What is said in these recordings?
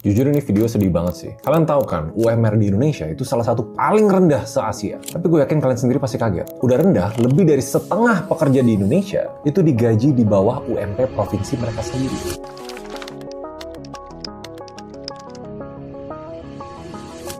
Jujur ini video sedih banget sih. Kalian tahu kan, UMR di Indonesia itu salah satu paling rendah se-Asia. Tapi gue yakin kalian sendiri pasti kaget. Udah rendah, lebih dari setengah pekerja di Indonesia itu digaji di bawah UMP provinsi mereka sendiri.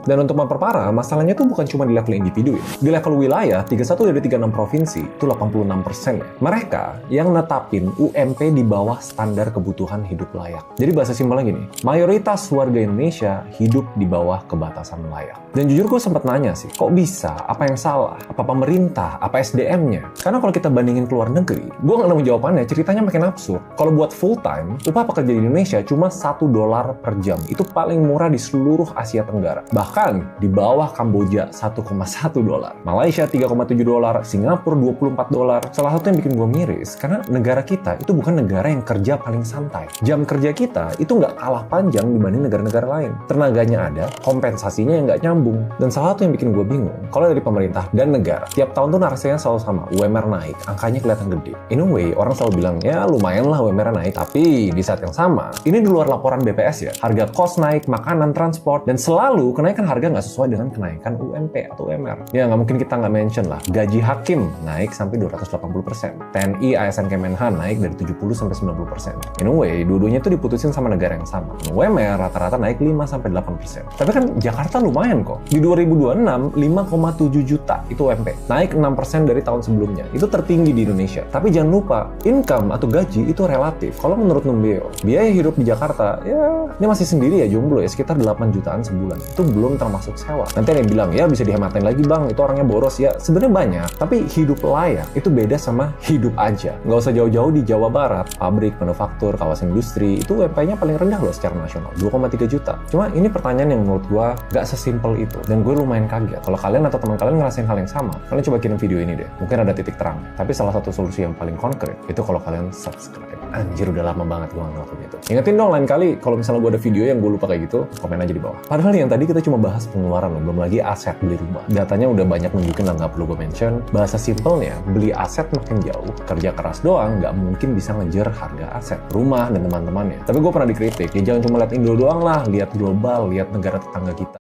Dan untuk memperparah, masalahnya tuh bukan cuma di level individu ya. Di level wilayah, 31 dari 36 provinsi, itu 86% ya. Mereka yang netapin UMP di bawah standar kebutuhan hidup layak. Jadi bahasa simpelnya gini, mayoritas warga Indonesia hidup di bawah kebatasan layak. Dan jujur gue sempat nanya sih, kok bisa? Apa yang salah? Apa pemerintah? Apa SDM-nya? Karena kalau kita bandingin ke luar negeri, gue nggak nemu jawabannya, ceritanya makin absurd. Kalau buat full time, upah pekerja di Indonesia cuma $1 per jam. Itu paling murah di seluruh Asia Tenggara. Bahkan di bawah Kamboja $1,1, Malaysia $3,7, Singapura $24. Salah satu yang bikin gue miris karena negara kita itu bukan negara yang kerja paling santai. Jam kerja kita itu nggak kalah panjang dibanding negara-negara lain. Tenaganya ada, kompensasinya yang nggak nyambung. Dan salah satu yang bikin gue bingung, kalau dari pemerintah dan negara, tiap tahun tuh narasinya selalu sama, UMR naik, angkanya kelihatan gede. In a way, orang selalu bilang, ya lumayan lah UMR naik, tapi di saat yang sama, ini di luar laporan BPS ya, harga kos naik, makanan, transport, dan selalu kenaikan harga nggak sesuai dengan kenaikan UMP atau UMR. Ya nggak mungkin kita nggak mention lah, gaji hakim naik sampai 280%, TNI, ASN Kemenhan naik dari 70 sampai 90%. In a way, dua-duanya itu diputusin sama negara yang sama. UMR rata-rata naik 5 sampai 8%. Tapi kan Jakarta lumayan kok. Di 2026, 5,7 juta itu UMP. Naik 6% dari tahun sebelumnya. Itu tertinggi di Indonesia. Tapi jangan lupa, income atau gaji itu relatif. Kalau menurut Numbeo, biaya hidup di Jakarta, ya ini masih sendiri ya jomblo ya, sekitar 8 jutaan sebulan. Itu belum termasuk sewa. Nanti ada yang bilang, ya bisa dihematin lagi bang, itu orangnya boros. Ya sebenarnya banyak, tapi hidup layak itu beda sama hidup aja. Nggak usah jauh-jauh di Jawa Barat, pabrik, manufaktur, kawasan industri, itu UMP-nya paling rendah loh secara nasional, 2,3 juta. Cuma ini pertanyaan yang menurut gua nggak sesimpel itu. Dan gue lumayan kaget. Kalau kalian atau teman kalian ngerasain hal yang sama, kalian coba kirim video ini deh. Mungkin ada titik terang. Tapi salah satu solusi yang paling konkret, itu kalau kalian subscribe. Anjir, udah lama banget gue ngelakuin itu. Ingetin dong lain kali, kalau misalnya gue ada video yang gue lupa kayak gitu, komen aja di bawah. Padahal yang tadi kita cuma bahas pengeluaran loh, belum lagi aset beli rumah. Datanya udah banyak nunjukin lah, nggak perlu gue mention. Bahasa simpelnya, beli aset makin jauh, kerja keras doang nggak mungkin bisa ngejar harga aset rumah dan teman-temannya. Tapi gue pernah dikritik, ya jangan cuma lihat Indo doang lah, lihat global, lihat negara tetangga kita.